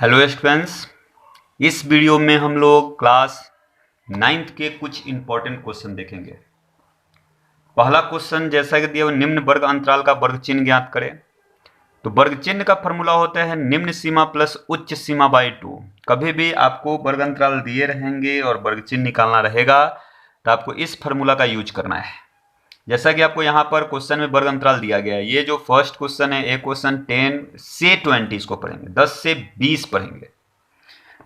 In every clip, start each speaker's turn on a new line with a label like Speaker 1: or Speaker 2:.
Speaker 1: Hello students, इस video में हम लोग क्लास 9th के कुछ इंपॉर्टेंट क्वेश्चन देखेंगे। पहला क्वेश्चन जैसा कि दिया हुआ, निम्न वर्ग अंतराल का वर्ग चिन्ह ज्ञात करें। तो वर्ग चिन्ह का फॉर्मूला होता है निम्न सीमा प्लस उच्च सीमा बाई 2। कभी भी आपको वर्ग अंतराल दिए रहेंगे और वर्ग चिन्ह निकालना रहेगा तो आपको इस फॉर्मूला का यूज करना है। जैसा कि आपको यहाँ पर क्वेश्चन में वर्ग अंतराल दिया गया है, ये जो फर्स्ट क्वेश्चन है, एक क्वेश्चन 10 से 20 इसको पढ़ेंगे, 10 से 20 पढ़ेंगे।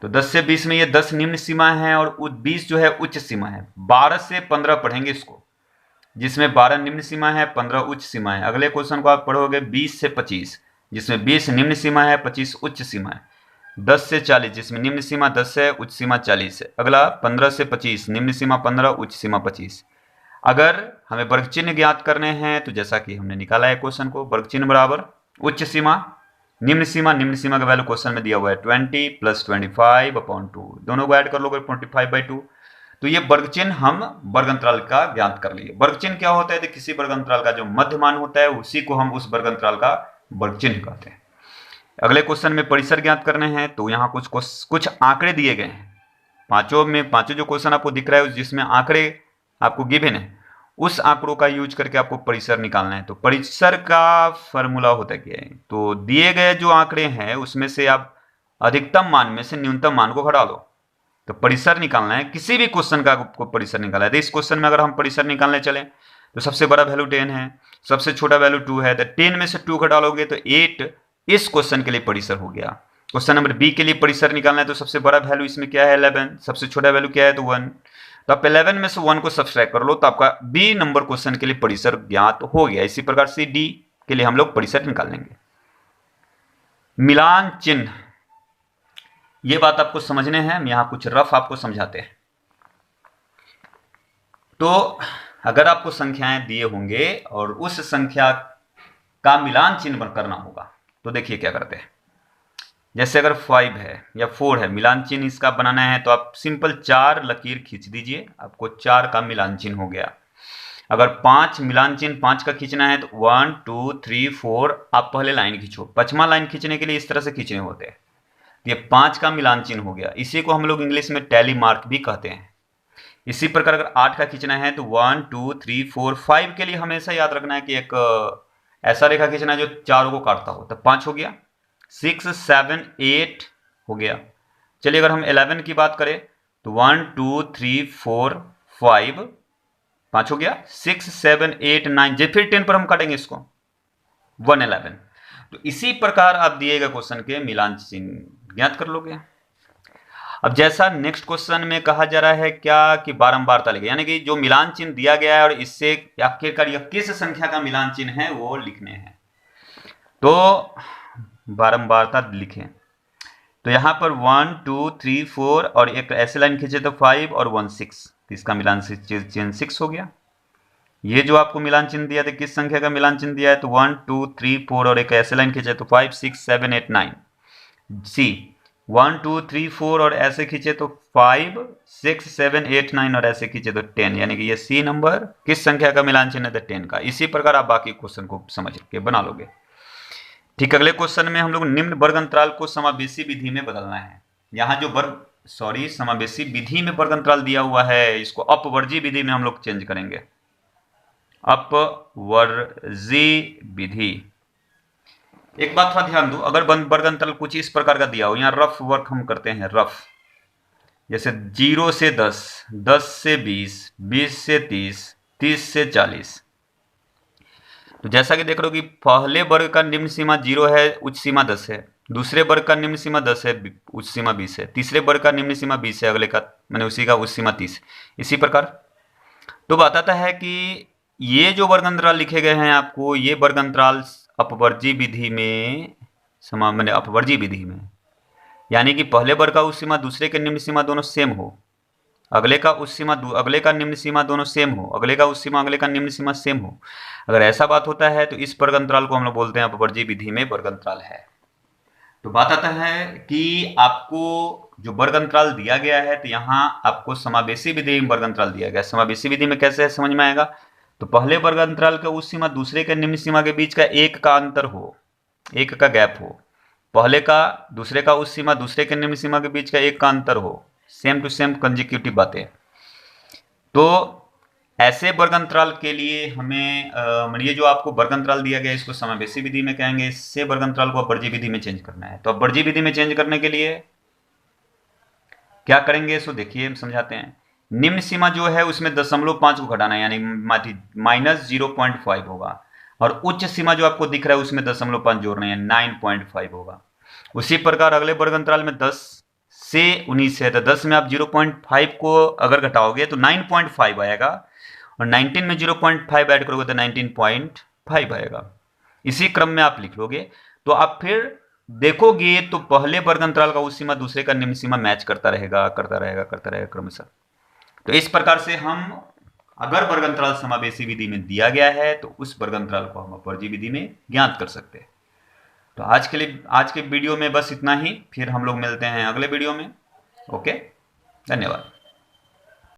Speaker 1: तो 10 से 20 में ये 10 निम्न सीमा है और 20 जो है उच्च सीमा है। 12 से 15 पढ़ेंगे इसको, जिसमें 12 निम्न सीमा है, 15 उच्च सीमा है। अगले क्वेश्चन को आप पढ़ोगे 20 से 25, जिसमें 20 निम्न सीमा है, 25 उच्च सीमा है। 10 से 40, जिसमें निम्न सीमा 10 है, उच्च सीमा 40 है। अगला 15 से 25, निम्न सीमा 15, उच्च सीमा 25। अगर हमें वर्ग चिन्ह ज्ञात करने हैं तो जैसा कि हमने निकाला है क्वेश्चन को, वर्ग चिन्ह बराबर उच्च सीमा निम्न सीमा का वैल्यू क्वेश्चन में दिया हुआ है 20 प्लस 25/2, दोनों को ऐड कर लोगे 45/2। तो ये वर्ग चिन्ह हम वर्ग अंतराल का ज्ञात कर लिए। वर्ग चिन्ह क्या होता है? तो किसी वर्ग अंतराल का जो मध्य मान होता है उसी को हम उस वर्ग अंतराल का वर्ग चिन्ह कहते हैं। अगले क्वेश्चन में परिसर ज्ञात करने हैं, तो यहाँ कुछ आंकड़े दिए गए हैं। पांचों जो क्वेश्चन आपको दिख रहा है जिसमें आंकड़े आपको गिवन है, उस आंकड़ों का यूज करके आपको परिसर निकालना है। तो परिसर का फॉर्मूला होता क्या है? तो दिए गए जो आंकड़े हैं उसमें से आप अधिकतम मान में से न्यूनतम मान को घटा लो। तो परिसर निकालना है, किसी भी क्वेश्चन का आपको परिसर निकालना है। तो इस क्वेश्चन में अगर हम परिसर निकालने चले तो सबसे बड़ा वैल्यू 10 है, सबसे छोटा वैल्यू 2 है। तो 10 में से 2 घटालोगे तो 8 इस क्वेश्चन के लिए परिसर हो गया। क्वेश्चन नंबर बी के लिए परिसर निकालना है, तो सबसे बड़ा वैल्यू इसमें क्या है? 11। सबसे छोटा वैल्यू क्या है? तो 1। तो आप 11 में से 1 को सब्सट्रैक्ट कर लो तो आपका बी नंबर क्वेश्चन के लिए परिसर ज्ञात हो गया। इसी प्रकार से डी के लिए हम लोग परिसर निकाल लेंगे। मिलान चिन्ह, ये बात आपको समझने हैं, हम यहां कुछ रफ आपको समझाते हैं। तो अगर आपको संख्याएं दिए होंगे और उस संख्या का मिलान चिन्ह करना होगा, तो देखिए क्या करते हैं। जैसे अगर 5 है या 4 है, मिलान चिन्ह इसका बनाना है तो आप सिंपल 4 लकीर खींच दीजिए, आपको 4 का मिलान चिन्ह हो गया। अगर 5 मिलान चिन्ह 5 का खींचना है तो 1 2 3 4 आप पहले लाइन खींचो। 5वां लाइन खींचने के लिए इस तरह से खींचने होते हैं। ये 5 का मिलान चिन्ह हो गया। इसी को हम लोग इंग्लिश में टैली मार्क भी कहते हैं। इसी प्रकार अगर 8 का खींचना है तो 1 2 3 4 5 के लिए हमेशा याद रखना है कि एक ऐसा रेखा खींचना है जो चारों को काटता हो। तो 5 हो गया, 6 7 8 हो गया। चलिए अगर हम 11 की बात करें तो 1 2 3 4 5, 5 हो गया, 6 7 8 9, जब फिर 10 पर हम काटेंगे इसको 111। तो इसी प्रकार आप दिए गए क्वेश्चन के मिलान चिन्ह ज्ञात कर लोगे। अब जैसा नेक्स्ट क्वेश्चन में कहा जा रहा है क्या कि बारंबारता लिखे, यानी कि जो मिलान चिन्ह दिया गया है और इससे आखिरकार यह किस संख्या का मिलान चिन्ह है वो लिखने हैं। तो बारंबारता लिखें, तो यहां पर 1 2 3 4 और एक ऐसे लाइन खींचे तो 5 और 1 6, इसका मिलान चिन्ह 6 हो गया। ये जो आपको मिलान चिन्ह दिया था किस संख्या का मिलान चिन्ह दिया है? तो 1 2 3 4 और एक ऐसे लाइन खींचे तो 5 6 7 8 9। सी 1 2 3 4 और ऐसे खींचे तो 5 6 7 8 9 और ऐसे खींचे तो 10, यानी कि ये सी नंबर किस संख्या का मिलान चिन्ह है? तो 10 का। इसी प्रकार आप बाकी क्वेश्चन को समझ के बना लोगे। ठीक, अगले क्वेश्चन में हम लोग निम्न वर्ग अंतराल को समावेशी विधि में बदलना है। यहाँ जो समावेशी विधि में वर्ग अंतराल दिया हुआ है, इसको अपवर्जी विधि में हम लोग चेंज करेंगे। अपवर्जी विधि। एक बात थोड़ा ध्यान दो, अगर वर्ग अंतराल कुछ इस प्रकार का दिया हो, यहाँ रफ वर्क हम करते हैं रफ, जैसे 0 से 10, 10 से 20, 20 से 30, 30 से 40। तो जैसा कि देख रहे हो कि पहले वर्ग का निम्न सीमा 0 है, उच्च सीमा 10 है। दूसरे वर्ग का निम्न सीमा 10 है, उच्च सीमा 20 है। तीसरे वर्ग का निम्न सीमा 20 है, अगले का मैंने उसी का उच्च सीमा 30। इसी प्रकार तो बताता है कि ये जो वर्ग अंतराल लिखे गए हैं आपको, ये वर्ग अंतराल अपवर्जी विधि में अपवर्जी विधि में, यानी कि पहले वर्ग का उच्च सीमा दूसरे के निम्न सीमा दोनों सेम हो, अगले का उच्च सीमा अगले का निम्न सीमा दोनों सेम हो, अगले का उच्च सीमा अगले का निम्न सीमा सेम हो। अगर ऐसा बात होता है तो इस वर्ग अंतराल को हम लोग बोलते हैं अपवर्जी विधि में वर्ग अंतराल है। तो बात आता है कि आपको जो वर्ग अंतराल दिया गया है, तो यहाँ आपको समावेशी विधि में वर्ग अंतराल दिया गया है। समावेशी विधि में कैसे है समझ में आएगा। तो पहले वर्ग अंतराल का उच्च सीमा दूसरे के निम्न सीमा के बीच का 1 का अंतर हो, 1 का गैप हो, पहले का दूसरे का उस सीमा दूसरे के निम्न सीमा के बीच का एक का अंतर हो, सेम टू सेम कंजिक्यूटिव बातें। तो ऐसे वर्ग अंतराल के लिए हमें ये जो आपको वर्ग अंतराल दिया गया है इसको समावेशी विधि में कहेंगे। इससे वर्ग अंतराल को अब वर्जीय विधि में चेंज करना है। तो अब वर्जीय विधि में चेंज करने के लिए क्या करेंगे इसको देखिए, हम समझाते हैं। निम्न सीमा जो है उसमें 0.5 को घटाना है, यानी -0.5 होगा, और उच्च सीमा जो आपको दिख रहा है उसमें 0.5 जोड़ना है, 9.5 होगा। उसी प्रकार अगले वर्ग अंतराल में 10 से 19 है, तो 10 में आप 0.5 को अगर घटाओगे तो 9.5 आएगा, और 19 में 0.5 ऐड करोगे तो 19.5 आएगा। इसी क्रम में आप लिख लोगे। तो आप फिर देखोगे तो पहले वर्ग अंतराल का उस सीमा दूसरे का निम्न सीमा मैच करता रहेगा क्रमशः। तो इस प्रकार से हम अगर वर्ग अंतराल समावेशी विधि में दिया गया है तो उस वर्ग अंतराल को हम अपवर्जीय विधि में ज्ञात कर सकते हैं। तो आज के वीडियो में बस इतना ही, फिर हम लोग मिलते हैं अगले वीडियो में। ओके, धन्यवाद।